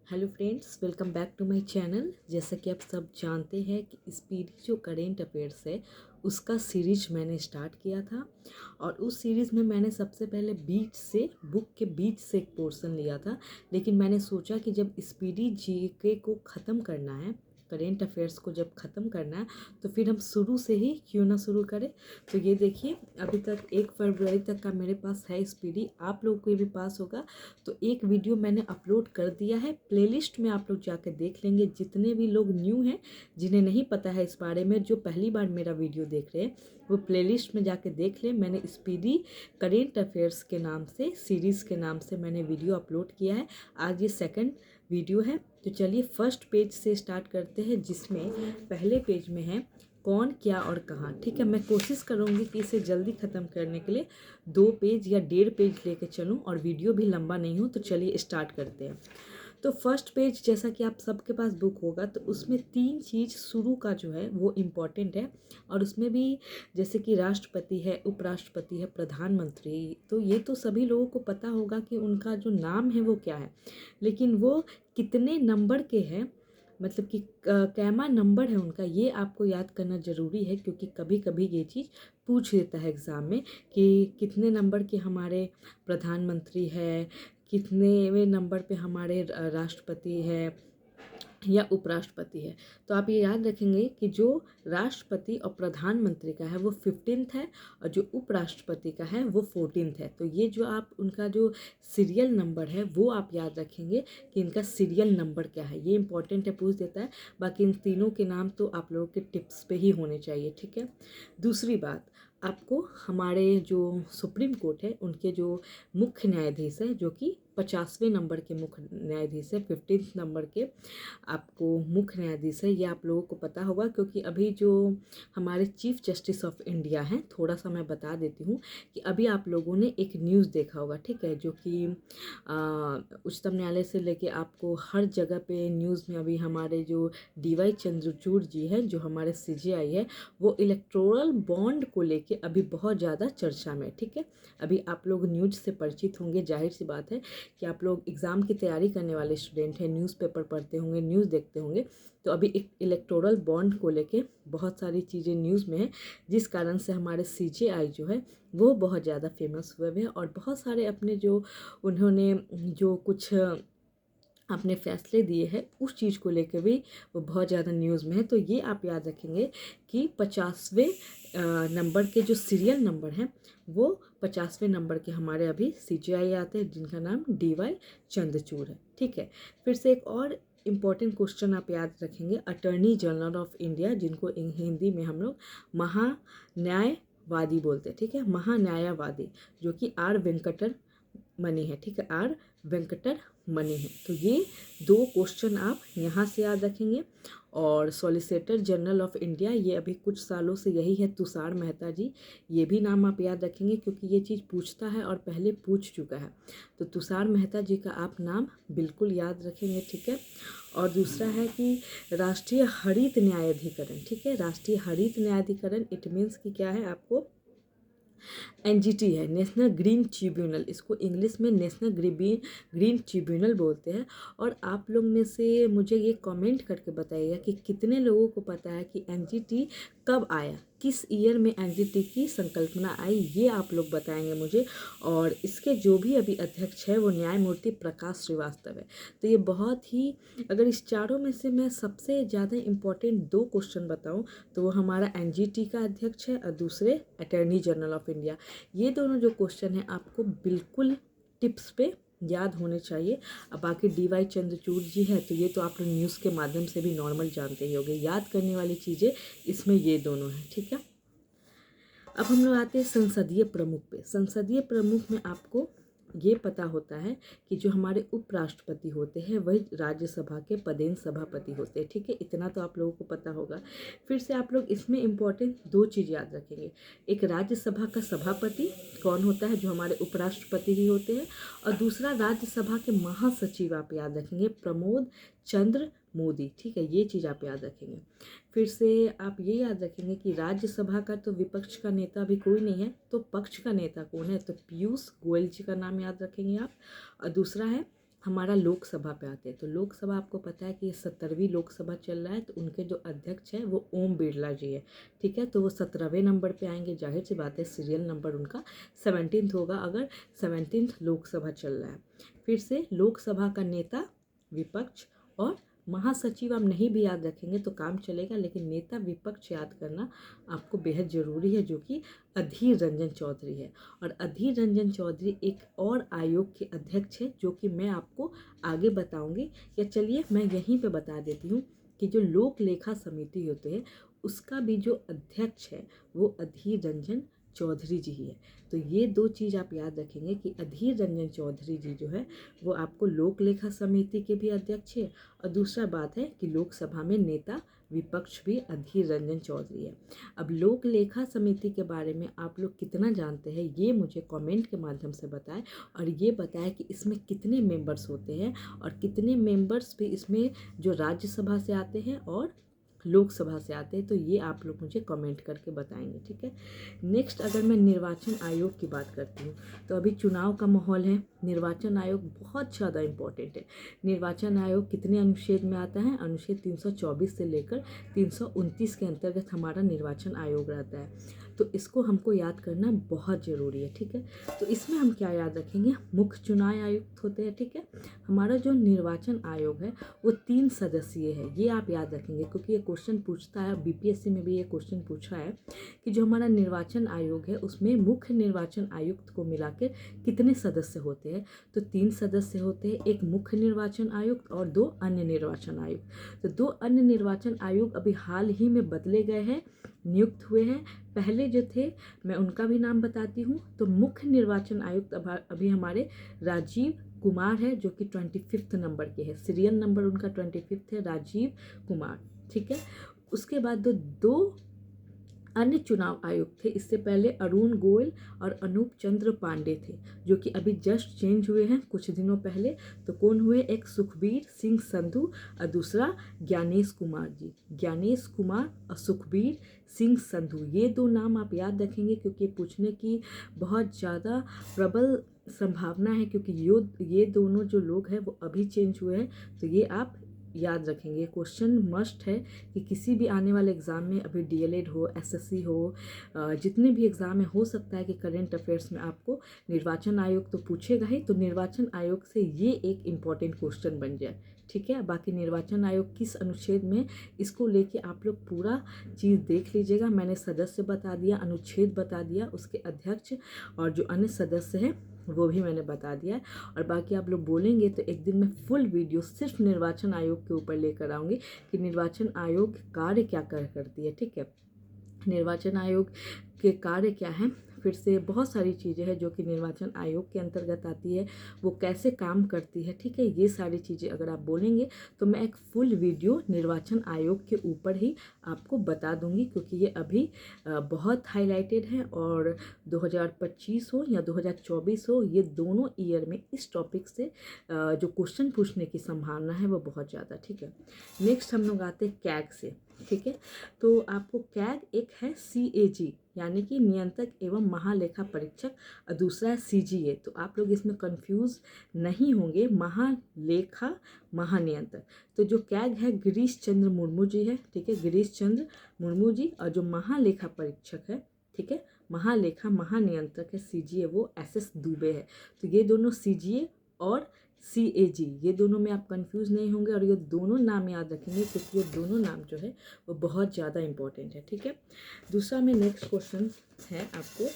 Hello friends, welcome back to my channel. जैसा कि आप सब जानते हैं कि स्पीडी जो करेंट अफेयर्स है उसका सीरीज मैंने स्टार्ट किया था और उस सीरीज़ में मैंने सबसे पहले बीच से बुक के बीच से एक पोर्शन लिया था। लेकिन मैंने सोचा कि जब स्पीडी जीके को ख़त्म करना है, करेंट अफेयर्स को जब ख़त्म करना है तो फिर हम शुरू से ही क्यों ना शुरू करें। तो ये देखिए, अभी तक 1 फरवरी तक का मेरे पास है स्पीडी, आप लोगों को भी पास होगा। तो एक वीडियो मैंने अपलोड कर दिया है, प्लेलिस्ट में आप लोग जाकर देख लेंगे। जितने भी लोग न्यू हैं, जिन्हें नहीं पता है इस बारे में, जो पहली बार मेरा वीडियो देख रहे हैं, वो प्लेलिस्ट में जाके देख लें। मैंने स्पीडी करेंट अफेयर्स के नाम से, सीरीज़ के नाम से मैंने वीडियो अपलोड किया है। आज ये सेकंड वीडियो है। तो चलिए फर्स्ट पेज से स्टार्ट करते हैं, जिसमें पहले पेज में है कौन, क्या और कहाँ। ठीक है, मैं कोशिश करूँगी कि इसे जल्दी ख़त्म करने के लिए 2 पेज या 1.5 पेज लेके चलूँ और वीडियो भी लंबा नहीं हो। तो चलिए स्टार्ट करते हैं। तो फर्स्ट पेज, जैसा कि आप सबके पास बुक होगा, तो उसमें 3 चीज़ शुरू का जो है वो इम्पॉर्टेंट है। और उसमें भी जैसे कि राष्ट्रपति है, उपराष्ट्रपति है, प्रधानमंत्री, तो ये तो सभी लोगों को पता होगा कि उनका जो नाम है वो क्या है, लेकिन वो कितने नंबर के हैं, मतलब कि कैमा नंबर है उनका, ये आपको याद करना ज़रूरी है। क्योंकि कभी कभी ये चीज़ पूछ देता है एग्ज़ाम में कि कितने नंबर के हमारे प्रधानमंत्री है, कितने नंबर पे हमारे राष्ट्रपति है या उपराष्ट्रपति है। तो आप ये याद रखेंगे कि जो राष्ट्रपति और प्रधानमंत्री का है वो 15th है और जो उपराष्ट्रपति का है वो 14th है। तो ये जो आप उनका जो सीरियल नंबर है वो आप याद रखेंगे कि इनका सीरियल नंबर क्या है। ये इंपॉर्टेंट है, पूछ देता है। बाकी इन तीनों के नाम तो आप लोगों के टिप्स पे ही होने चाहिए। ठीक है, दूसरी बात, आपको हमारे जो सुप्रीम कोर्ट है उनके जो मुख्य न्यायाधीश है, जो कि 50वें नंबर के मुख्य न्यायाधीश है, 15th नंबर के आपको मुख्य न्यायाधीश है, ये आप लोगों को पता होगा। क्योंकि अभी जो हमारे चीफ जस्टिस ऑफ इंडिया हैं, थोड़ा सा मैं बता देती हूँ कि अभी आप लोगों ने एक न्यूज़ देखा होगा, ठीक है, जो कि उच्चतम न्यायालय से लेके आपको हर जगह पे न्यूज़ में अभी हमारे जो DY चंद्रचूड़ जी हैं, जो हमारे CJI है, वो इलेक्टोरल बॉन्ड को लेके अभी बहुत ज़्यादा चर्चा में। ठीक है, अभी आप लोग न्यूज़ से परिचित होंगे, जाहिर सी बात है कि आप लोग एग्ज़ाम की तैयारी करने वाले स्टूडेंट हैं, न्यूज़पेपर पढ़ते होंगे, न्यूज़ देखते होंगे। तो अभी एक इलेक्टोरल बॉन्ड को लेके बहुत सारी चीज़ें न्यूज़ में हैं, जिस कारण से हमारे CJI जो है वो बहुत ज़्यादा फेमस हुए हैं और बहुत सारे अपने जो उन्होंने जो कुछ अपने फैसले दिए हैं उस चीज़ को लेकर भी वो बहुत ज़्यादा न्यूज़ में है। तो ये आप याद रखेंगे कि 50वें नंबर के जो सीरियल नंबर हैं वो 50वें नंबर के हमारे अभी CJI आते हैं, जिनका नाम DY चंद्रचूड़ है। ठीक है, फिर से एक और इम्पॉर्टेंट क्वेश्चन आप याद रखेंगे, अटॉर्नी जनरल ऑफ इंडिया, जिनको हिंदी में हम लोग महान्यायवादी बोलते हैं। ठीक है, महान्यायवादी, जो कि R वेंकटर मनी है। ठीक है, R वेंकटर मनी है। तो ये 2 क्वेश्चन आप यहाँ से याद रखेंगे। और सॉलिसिटर जनरल ऑफ इंडिया, ये अभी कुछ सालों से यही है, तुषार मेहता जी, ये भी नाम आप याद रखेंगे क्योंकि ये चीज़ पूछता है और पहले पूछ चुका है। तो तुषार मेहता जी का आप नाम बिल्कुल याद रखेंगे। ठीक है, और दूसरा है कि राष्ट्रीय हरित न्यायाधिकरण। ठीक है, राष्ट्रीय हरित न्यायाधिकरण, इट मीन्स कि क्या है, आपको NGT है, नेशनल ग्रीन ट्रिब्यूनल, इसको इंग्लिश में नेशनल ग्रीन ट्रिब्यूनल बोलते हैं। और आप लोग में से मुझे ये कमेंट करके बताइएगा कि कितने लोगों को पता है कि NGT कब आया, किस ईयर में NGT की संकल्पना आई, ये आप लोग बताएंगे मुझे। और इसके जो भी अभी अध्यक्ष है वो न्यायमूर्ति प्रकाश श्रीवास्तव है। तो ये बहुत ही, अगर इस चारों में से मैं सबसे ज़्यादा इम्पोर्टेंट 2 क्वेश्चन बताऊं तो वो हमारा NGT का अध्यक्ष है और दूसरे अटॉर्नी जनरल ऑफ इंडिया। ये दोनों जो क्वेश्चन हैं आपको बिल्कुल टिप्स पे याद होने चाहिए। अब बाकी DY चंद्रचूड़ जी है तो ये तो आप लोग न्यूज़ के माध्यम से भी नॉर्मल जानते ही होंगे। याद करने वाली चीज़ें इसमें ये दोनों हैं। ठीक है, अब हम लोग आते हैं संसदीय प्रमुख पे। संसदीय प्रमुख में आपको ये पता होता है कि जो हमारे उपराष्ट्रपति होते हैं वही राज्यसभा के पदेन सभापति होते हैं। ठीक है, इतना तो आप लोगों को पता होगा। फिर से आप लोग इसमें इम्पोर्टेंट 2 चीज़ याद रखेंगे, एक राज्यसभा का सभापति कौन होता है, जो हमारे उपराष्ट्रपति ही होते हैं, और दूसरा राज्यसभा के महासचिव आप याद रखेंगे, प्रमोद चंद्र मोदी। ठीक है, ये चीज़ आप याद रखेंगे। फिर से आप ये याद रखेंगे कि राज्यसभा का तो विपक्ष का नेता अभी कोई नहीं है, तो पक्ष का नेता कौन है, तो पीयूष गोयल जी का नाम याद रखेंगे आप। और दूसरा है हमारा लोकसभा पे आते हैं। तो लोकसभा आपको पता है कि 70वीं लोकसभा चल रहा है, तो उनके जो अध्यक्ष हैं वो ओम बिरला जी है, ठीक है। तो वो 17वें नंबर पे आएंगे, जाहिर सी बात है सीरियल नंबर उनका 17th होगा अगर 17th लोकसभा चल रहा है। फिर से लोकसभा का नेता, विपक्ष और महासचिव आप नहीं भी याद रखेंगे तो काम चलेगा, लेकिन नेता विपक्ष याद करना आपको बेहद ज़रूरी है, जो कि अधीर रंजन चौधरी है। और अधीर रंजन चौधरी एक और आयोग के अध्यक्ष है, जो कि मैं आपको आगे बताऊंगी, या चलिए मैं यहीं पे बता देती हूँ कि जो लोक लेखा समिति होते हैं उसका भी जो अध्यक्ष है वो अधीर रंजन चौधरी जी ही है। तो ये दो चीज़ आप याद रखेंगे कि अधीर रंजन चौधरी जी जो है वो आपको लोक लेखा समिति के भी अध्यक्ष है, और दूसरा बात है कि लोकसभा में नेता विपक्ष भी अधीर रंजन चौधरी है। अब लोक लेखा समिति के बारे में आप लोग कितना जानते हैं ये मुझे कमेंट के माध्यम से बताएं, और ये बताएं कि इसमें कितने मेंबर्स होते हैं और कितने मेंबर्स भी इसमें जो राज्यसभा से आते हैं और लोकसभा से आते हैं। तो ये आप लोग मुझे कमेंट करके बताएंगे, ठीक है। नेक्स्ट अगर मैं निर्वाचन आयोग की बात करती हूँ तो अभी चुनाव का माहौल है, निर्वाचन आयोग बहुत ज़्यादा इम्पोर्टेंट है। निर्वाचन आयोग कितने अनुच्छेद में आता है? अनुच्छेद 324 से लेकर 329 के अंतर्गत हमारा निर्वाचन आयोग रहता है। तो इसको हमको याद करना बहुत ज़रूरी है, ठीक है। तो इसमें हम क्या याद रखेंगे? मुख्य चुनाव आयुक्त होते हैं, ठीक है। हमारा जो निर्वाचन आयोग है वो 3 सदस्यीय है, ये आप याद रखेंगे क्योंकि ये क्वेश्चन पूछता है, बीपीएससी में भी ये क्वेश्चन पूछा है कि जो हमारा निर्वाचन आयोग है उसमें मुख्य निर्वाचन आयुक्त को मिलाकर कितने सदस्य होते हैं? तो 3 सदस्य होते हैं, एक मुख्य निर्वाचन आयुक्त और 2 अन्य निर्वाचन आयुक्त। तो 2 अन्य निर्वाचन आयुक्त अभी हाल ही में बदले गए हैं, नियुक्त हुए हैं। पहले जो थे मैं उनका भी नाम बताती हूँ। तो मुख्य निर्वाचन आयुक्त अभी हमारे राजीव कुमार है, जो कि 25th नंबर के हैं, सीरियल नंबर उनका 25th है, राजीव कुमार, ठीक है। उसके बाद दो अन्य चुनाव आयुक्त थे, इससे पहले अरुण गोयल और अनूप चंद्र पांडे थे, जो कि अभी जस्ट चेंज हुए हैं कुछ दिनों पहले। तो कौन हुए? एक सुखबीर सिंह संधू और दूसरा ज्ञानेश कुमार जी। ज्ञानेश कुमार और सुखबीर सिंह संधू, ये 2 नाम आप याद रखेंगे क्योंकि पूछने की बहुत ज़्यादा प्रबल संभावना है, क्योंकि ये दोनों जो लोग हैं वो अभी चेंज हुए हैं। तो ये आप याद रखेंगे, क्वेश्चन मस्ट है कि किसी भी आने वाले एग्ज़ाम में, अभी डीएलएड हो, एसएससी हो, जितने भी एग्ज़ाम में हो सकता है कि करंट अफेयर्स में आपको निर्वाचन आयोग तो पूछेगा ही, तो निर्वाचन आयोग से ये एक इम्पॉर्टेंट क्वेश्चन बन जाए, ठीक है। बाकी निर्वाचन आयोग किस अनुच्छेद में, इसको लेके आप लोग पूरा चीज़ देख लीजिएगा। मैंने सदस्य बता दिया, अनुच्छेद बता दिया, उसके अध्यक्ष और जो अन्य सदस्य हैं वो भी मैंने बता दिया है। और बाकी आप लोग बोलेंगे तो एक दिन मैं फुल वीडियो सिर्फ निर्वाचन आयोग के ऊपर लेकर आऊँगी कि निर्वाचन आयोग कार्य क्या करती है, ठीक है। निर्वाचन आयोग के कार्य क्या हैं, फिर से बहुत सारी चीज़ें हैं जो कि निर्वाचन आयोग के अंतर्गत आती है, वो कैसे काम करती है, ठीक है। ये सारी चीज़ें अगर आप बोलेंगे तो मैं एक फुल वीडियो निर्वाचन आयोग के ऊपर ही आपको बता दूंगी, क्योंकि ये अभी बहुत हाईलाइटेड है। और 2025 हो या 2024 हो, ये दोनों ईयर में इस टॉपिक से जो क्वेश्चन पूछने की संभावना है वो बहुत ज़्यादा, ठीक है। नेक्स्ट हम लोग आते हैं कैग से, ठीक है। तो आपको कैग एक है CAG यानी कि नियंत्रक एवं महालेखा परीक्षक, और दूसरा है CGA। तो आप लोग इसमें कंफ्यूज नहीं होंगे, महालेखा महानियंत्रक। तो जो कैग है गिरीश चंद्र मुर्मू जी है, ठीक है, गिरीश चंद्र मुर्मू जी। और जो महालेखा परीक्षक है, ठीक है, महालेखा महानियंत्रक है CGA, वो SS दुबे है। तो ये दोनों CGA और CAG, ये दोनों में आप कंफ्यूज नहीं होंगे, और ये दोनों नाम याद रखेंगे क्योंकि ये दोनों नाम जो है वो बहुत ज़्यादा इंपॉर्टेंट है, ठीक है। दूसरा में नेक्स्ट क्वेश्चन है आपको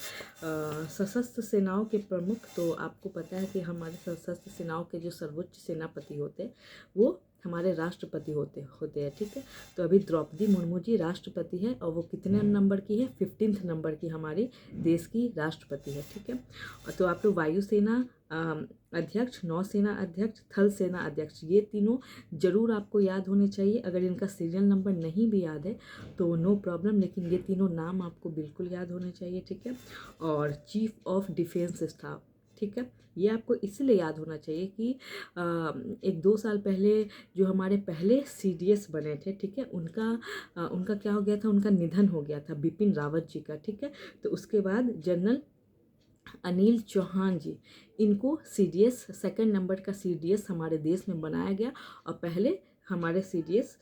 सशस्त्र सेनाओं के प्रमुख। तो आपको पता है कि हमारे सशस्त्र सेनाओं के जो सर्वोच्च सेनापति होते हैं वो हमारे राष्ट्रपति होते हैं, ठीक है। तो अभी द्रौपदी मुर्मू जी राष्ट्रपति है, और वो कितने नंबर की है? 15th नंबर की हमारी देश की राष्ट्रपति है, ठीक है। और तो आप लोग वायुसेना अध्यक्ष, नौसेना अध्यक्ष, थल सेना अध्यक्ष, ये तीनों जरूर आपको याद होने चाहिए। अगर इनका सीरियल नंबर नहीं भी याद है तो नो प्रॉब्लम, लेकिन ये तीनों नाम आपको बिल्कुल याद होने चाहिए, ठीक है। और चीफ ऑफ डिफेंस स्टाफ, ठीक है, ये आपको इसलिए याद होना चाहिए कि 1-2 साल पहले जो हमारे पहले CDS बने थे, ठीक है, उनका क्या हो गया था? उनका निधन हो गया था, बिपिन रावत जी का, ठीक है। तो उसके बाद जनरल अनिल चौहान जी, इनको सीडीएस सेकंड नंबर का सीडीएस हमारे देश में बनाया गया। और पहले हमारे सीडीएस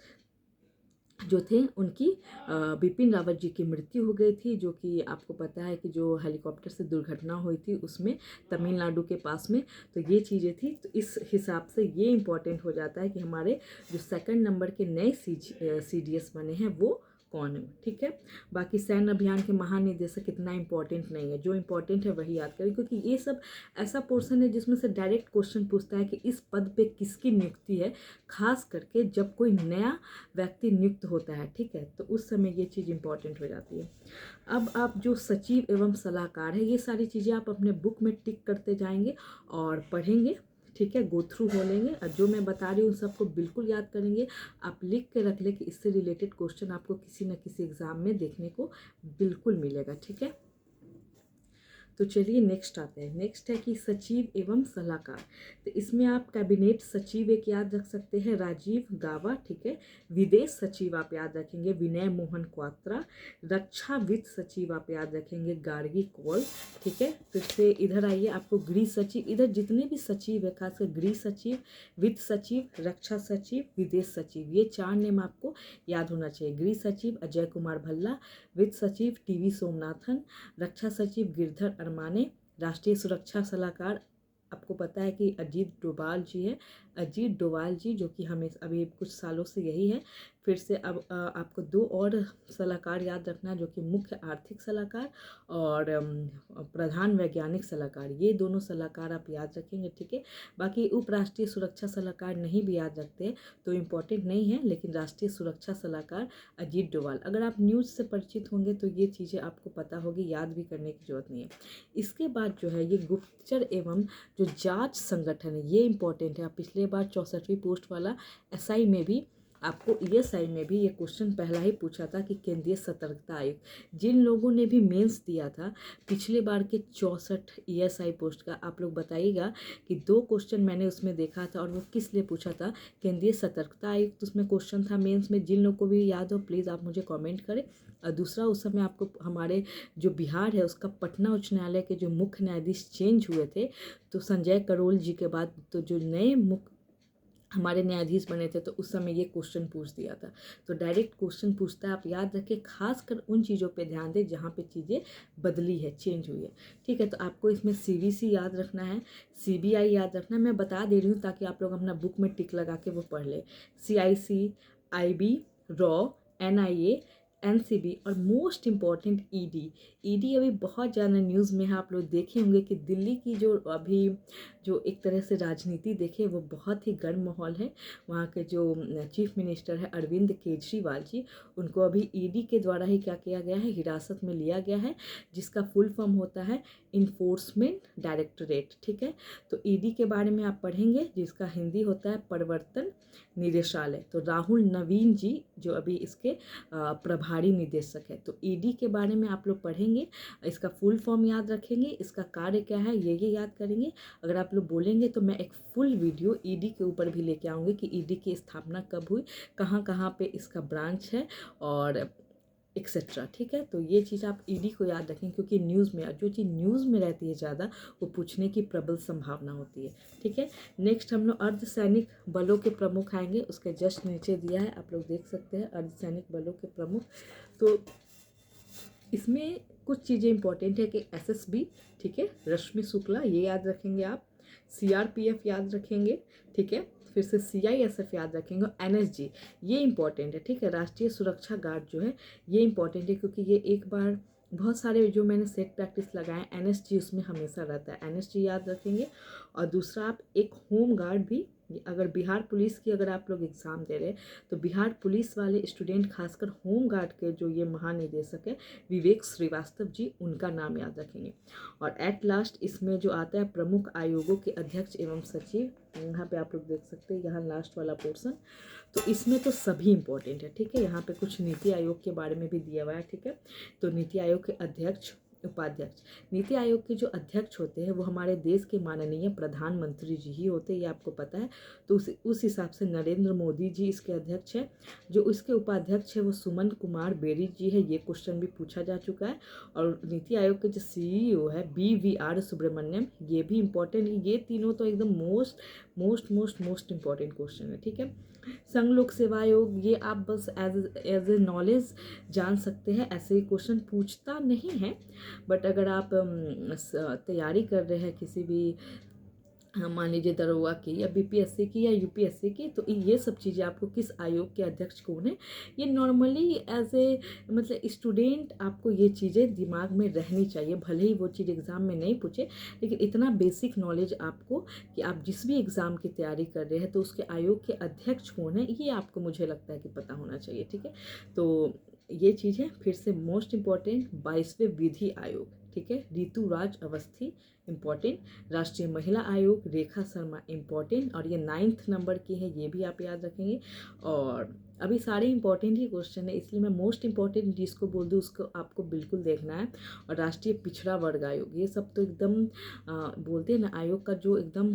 जो थे उनकी बिपिन रावत जी की मृत्यु हो गई थी, जो कि आपको पता है कि जो हेलीकॉप्टर से दुर्घटना हुई थी उसमें तमिलनाडु के पास में। तो ये चीज़ें थी, तो इस हिसाब से ये इम्पोर्टेंट हो जाता है कि हमारे जो सेकंड नंबर के नए सीडीएस बने हैं वो कौन है। ठीक है, बाकी सैन्य अभियान के महानिदेशक इतना इम्पोर्टेंट नहीं है, जो इम्पोर्टेंट है वही याद करें, क्योंकि ये सब ऐसा पोर्शन है जिसमें से डायरेक्ट क्वेश्चन पूछता है कि इस पद पे किसकी नियुक्ति है, खास करके जब कोई नया व्यक्ति नियुक्त होता है। ठीक है, तो उस समय ये चीज़ इंपॉर्टेंट हो जाती है। अब आप जो सचिव एवं सलाहकार है, ये सारी चीज़ें आप अपने बुक में टिक करते जाएंगे और पढ़ेंगे। ठीक है, गो थ्रू हो लेंगे, और जो मैं बता रही हूँ उन सबको बिल्कुल याद करेंगे। आप लिख के रख ले कि इससे रिलेटेड क्वेश्चन आपको किसी न किसी एग्जाम में देखने को बिल्कुल मिलेगा। ठीक है, तो चलिए नेक्स्ट आते हैं। नेक्स्ट है कि सचिव एवं सलाहकार। तो इसमें आप कैबिनेट सचिव एक याद रख सकते हैं, राजीव गाबा। ठीक है, विदेश सचिव आप याद रखेंगे, विनय मोहन क्वात्रा। रक्षा वित्त सचिव आप याद रखेंगे, गार्गी कौल। ठीक है, फिर से इधर आइए, आपको गृह सचिव, इधर जितने भी सचिव है खासकर गृह सचिव, वित्त सचिव, रक्षा सचिव, विदेश सचिव, ये 4 नेम आपको याद होना चाहिए। गृह सचिव अजय कुमार भल्ला, वित्त सचिव टीवी सोमनाथन, रक्षा सचिव गिरधर अरमाने, राष्ट्रीय सुरक्षा सलाहकार आपको पता है कि अजीत डोभाल जी है, अजीत डोभाल जी, जो कि हमें अभी कुछ सालों से यही है। फिर से अब आपको 2 और सलाहकार याद रखना, जो कि मुख्य आर्थिक सलाहकार और प्रधान वैज्ञानिक सलाहकार, ये दोनों सलाहकार आप याद रखेंगे। ठीक है, बाकी उपराष्ट्रीय सुरक्षा सलाहकार नहीं भी याद रखते तो इम्पोर्टेंट नहीं है, लेकिन राष्ट्रीय सुरक्षा सलाहकार अजीत डोभाल, अगर आप न्यूज़ से परिचित होंगे तो ये चीज़ें आपको पता होगी, याद भी करने की जरूरत नहीं है। इसके बाद जो है ये गुप्तचर एवं जो जांच संगठन है, ये इंपॉर्टेंट है। आप पिछले बार 64वीं पोस्ट वाला एसआई में भी आपको ईएसआई में भी ये क्वेश्चन पहला ही पूछा था कि केंद्रीय सतर्कता आयुक्त, जिन लोगों ने भी मेंस दिया था पिछले बार के 64 ईएसआई पोस्ट का, आप लोग बताइएगा कि 2 क्वेश्चन मैंने उसमें देखा था और वो किस लिए पूछा था, केंद्रीय सतर्कता आयुक्त उसमें क्वेश्चन था मेंस में। जिन लोगों को भी याद हो प्लीज़ आप मुझे कमेंट करें। और दूसरा, उस समय आपको हमारे जो बिहार है उसका पटना उच्च न्यायालय के जो मुख्य न्यायाधीश चेंज हुए थे, तो संजय करोल जी के बाद तो जो नए मुख्य हमारे न्यायाधीश बने थे, तो उस समय ये क्वेश्चन पूछ दिया था। तो डायरेक्ट क्वेश्चन पूछता है, आप याद रखें, खासकर उन चीज़ों पे ध्यान दें जहाँ पे चीज़ें बदली है, चेंज हुई है। ठीक है, तो आपको इसमें सीवीसी याद रखना है, सीबीआई याद रखना है। मैं बता दे रही हूँ ताकि आप लोग अपना बुक में टिक लगा के वो पढ़ ले। CIC, IB, raw, NIA, NCB और मोस्ट इम्पॉर्टेंट ईडी। ईडी अभी बहुत ज़्यादा न्यूज़ में है, आप लोग देखे होंगे कि दिल्ली की जो अभी जो एक तरह से राजनीति देखे वो बहुत ही गर्म माहौल है। वहाँ के जो चीफ मिनिस्टर है अरविंद केजरीवाल जी, उनको अभी ईडी के द्वारा ही क्या किया गया है, हिरासत में लिया गया है, जिसका फुल फॉर्म होता है इन्फोर्समेंट डायरेक्टरेट। ठीक है, तो ईडी के बारे में आप पढ़ेंगे, जिसका हिंदी होता है प्रवर्तन निदेशालय। तो राहुल नवीन जी जो अभी इसके प्रभारी निदेशक है। तो ईडी के बारे में आप लोग पढ़ेंगे, इसका फुल फॉर्म याद रखेंगे, इसका कार्य क्या है ये याद करेंगे। अगर आप लोग बोलेंगे तो मैं एक फुल वीडियो ईडी के ऊपर भी लेके आऊँगी कि ईडी की स्थापना कब हुई, कहाँ कहाँ पे इसका ब्रांच है और एक्सेट्रा। ठीक है, तो ये चीज़ आप ईडी को याद रखें, क्योंकि न्यूज़ में जो चीज़ न्यूज़ में रहती है ज़्यादा वो पूछने की प्रबल संभावना होती है। ठीक है, नेक्स्ट हम लोग अर्धसैनिक बलों के प्रमुख आएंगे, उसके जस्ट नीचे दिया है, आप लोग देख सकते हैं अर्धसैनिक बलों के प्रमुख। तो इसमें कुछ चीज़ें इंपॉर्टेंट है कि एसएसबी, ठीक है, रश्मि शुक्ला, ये याद रखेंगे आप। सीआरपीएफ याद रखेंगे। ठीक है, फिर से सीआईएसएफ याद रखेंगे। एनएसजी ये इंपॉर्टेंट है। ठीक है, राष्ट्रीय सुरक्षा गार्ड जो है ये इंपॉर्टेंट है, क्योंकि ये एक बार बहुत सारे जो मैंने सेट प्रैक्टिस लगाए एनएसजी उसमें हमेशा रहता है, एनएसजी याद रखेंगे। और दूसरा, आप एक होम गार्ड भी, अगर बिहार पुलिस की अगर आप लोग एग्ज़ाम दे रहे हैं तो बिहार पुलिस वाले स्टूडेंट, खासकर होम गार्ड के जो ये महानिदेशक है विवेक श्रीवास्तव जी, उनका नाम याद रखेंगे। और एट लास्ट इसमें जो आता है प्रमुख आयोगों के अध्यक्ष एवं सचिव, यहाँ पे आप लोग देख सकते हैं, यहाँ लास्ट वाला पोर्शन, तो इसमें तो सभी इंपॉर्टेंट है। ठीक है, यहाँ पे कुछ नीति आयोग के बारे में भी दिया हुआ है। ठीक है, तो नीति आयोग के अध्यक्ष उपाध्यक्ष। नीति आयोग के जो अध्यक्ष होते हैं वो हमारे देश के माननीय प्रधानमंत्री जी ही होते हैं, ये आपको पता है। तो उस हिसाब से नरेंद्र मोदी जी इसके अध्यक्ष हैं। जो इसके उपाध्यक्ष है वो सुमन कुमार बेरी जी है, ये क्वेश्चन भी पूछा जा चुका है। और नीति आयोग के जो CEO है BVR सुब्रमण्यम, ये भी इम्पोर्टेंट है। ये तीनों तो एकदम मोस्ट इम्पॉर्टेंट क्वेश्चन है, ठीक है। संघ लोक सेवा आयोग, ये आप बस एज ए नॉलेज जान सकते हैं, ऐसे ही क्वेश्चन पूछता नहीं है। बट अगर आप तैयारी कर रहे हैं किसी भी मान लीजिए दरोगा की या BPSC की या UPSC की, तो ये सब चीज़ें आपको किस आयोग के अध्यक्ष कौन है, ये नॉर्मली एज ए मतलब स्टूडेंट आपको ये चीज़ें दिमाग में रहनी चाहिए। भले ही वो चीज़ एग्ज़ाम में नहीं पूछे, लेकिन इतना बेसिक नॉलेज आपको कि आप जिस भी एग्ज़ाम की तैयारी कर रहे हैं तो उसके आयोग के अध्यक्ष कौन है, ये आपको मुझे लगता है कि पता होना चाहिए, ठीक है। तो ये चीज़ें फिर से मोस्ट इम्पॉर्टेंट, 22वें विधि आयोग, ठीक है, ऋतु राज अवस्थी इम्पॉर्टेंट, राष्ट्रीय महिला आयोग रेखा शर्मा इम्पॉर्टेंट, और ये 9th नंबर की है, ये भी आप याद रखेंगे। और अभी सारे इंपॉर्टेंट ही क्वेश्चन है, इसलिए मैं मोस्ट इम्पॉर्टेंट जिसको बोल दूँ उसको आपको बिल्कुल देखना है। और राष्ट्रीय पिछड़ा वर्ग आयोग, ये सब तो एकदम बोलते हैं ना, आयोग का जो एकदम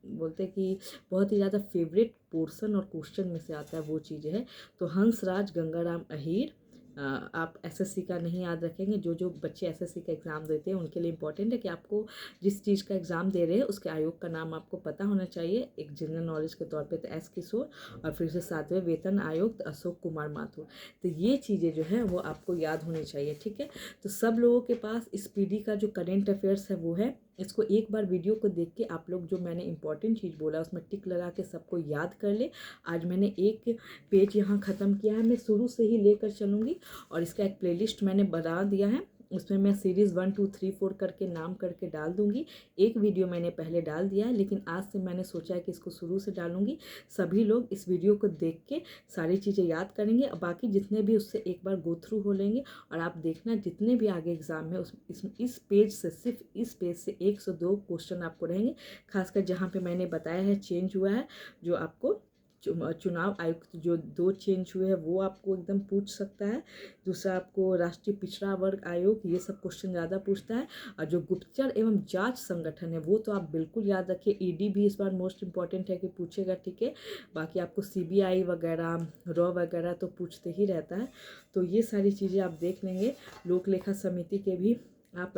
बोलते हैं कि बहुत ही ज़्यादा फेवरेट पोर्शन और क्वेश्चन में से आता है, वो चीज़ है। तो हंसराज गंगाराम अहीर, आप SSC का नहीं याद रखेंगे। जो बच्चे SSC का एग्ज़ाम देते हैं उनके लिए इम्पॉर्टेंट है कि आपको जिस चीज़ का एग्ज़ाम दे रहे हैं उसके आयोग का नाम आपको पता होना चाहिए, एक जनरल नॉलेज के तौर पे। तो S किशोर, और फिर से 7वें वेतन आयोग तो अशोक कुमार माथुर। तो ये चीज़ें जो है वो आपको याद होनी चाहिए, ठीक है। तो सब लोगों के पास SPD का जो करेंट अफेयर्स है वो है। इसको एक बार वीडियो को देख के आप लोग जो मैंने इंपॉर्टेंट चीज़ बोला उसमें टिक लगा के सबको याद कर ले। आज मैंने एक पेज यहाँ ख़त्म किया है, मैं शुरू से ही लेकर चलूँगी। और इसका एक प्लेलिस्ट मैंने बना दिया है, उसमें मैं सीरीज़ 1 2 3 4 करके नाम करके डाल दूँगी। एक वीडियो मैंने पहले डाल दिया है, लेकिन आज से मैंने सोचा है कि इसको शुरू से डालूँगी। सभी लोग इस वीडियो को देख के सारी चीज़ें याद करेंगे, और बाकी जितने भी उससे एक बार गो थ्रू हो लेंगे। और आप देखना जितने भी आगे एग्ज़ाम में इस पेज से, सिर्फ इस पेज से 102 क्वेश्चन आपको रहेंगे। खासकर जहाँ पे मैंने बताया है चेंज हुआ है, जो आपको चुनाव आयुक्त जो 2 चेंज हुए हैं वो आपको एकदम पूछ सकता है। दूसरा आपको राष्ट्रीय पिछड़ा वर्ग आयोग, ये सब क्वेश्चन ज़्यादा पूछता है। और जो गुप्तचर एवं जांच संगठन है वो तो आप बिल्कुल याद रखिए। ED भी इस बार मोस्ट इंपॉर्टेंट है कि पूछेगा, ठीक है। बाकी आपको CBI वगैरह रॉ वगैरह तो पूछते ही रहता है। तो ये सारी चीज़ें आप देख लेंगे। लोक लेखा समिति के भी आप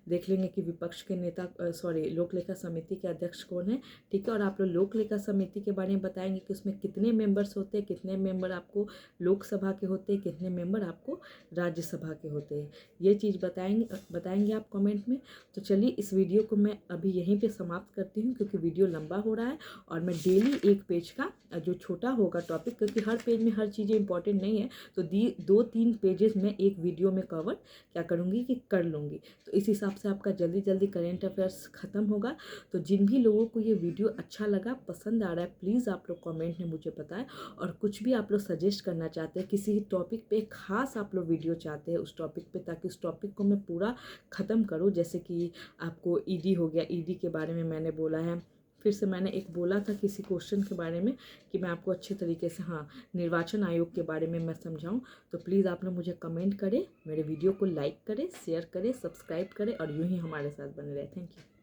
देख लेंगे कि विपक्ष के नेता लोक लेखा समिति के अध्यक्ष कौन है, ठीक है। और आप लोक लेखा समिति के बारे में बताएंगे कि उसमें कितने मेंबर्स होते हैं, कितने मेंबर आपको लोकसभा के होते हैं, कितने मेंबर आपको राज्यसभा के होते हैं, ये चीज़ बताएंगे आप कमेंट में। तो चलिए इस वीडियो को मैं अभी यहीं पे समाप्त करती हूँ, क्योंकि वीडियो लंबा हो रहा है। और मैं डेली एक पेज का जो छोटा होगा टॉपिक, क्योंकि हर पेज में हर चीज़ें इंपॉर्टेंट नहीं है, तो 2-3 पेजेस में एक वीडियो में कवर क्या करूँगी कि कर लूँगी। तो इस हिसाब से आपका जल्दी करेंट अफेयर्स ख़त्म होगा। तो जिन भी लोगों को ये वीडियो अच्छा लगा, पसंद आ रहा है, प्लीज़ आप लोग कमेंट में मुझे बताएं। और कुछ भी आप लोग सजेस्ट करना चाहते हैं, किसी टॉपिक पे खास आप लोग वीडियो चाहते हैं उस टॉपिक पे, ताकि उस टॉपिक को मैं पूरा ख़त्म करूँ। जैसे कि आपको ED हो गया, ED के बारे में मैंने बोला है। फिर से मैंने एक बोला था किसी क्वेश्चन के बारे में कि मैं आपको अच्छे तरीके से निर्वाचन आयोग के बारे में मैं समझाऊं। तो प्लीज़ आप लोग मुझे कमेंट करें, मेरे वीडियो को लाइक करें, शेयर करें, सब्सक्राइब करें, और यूं ही हमारे साथ बने रहे। Thank you.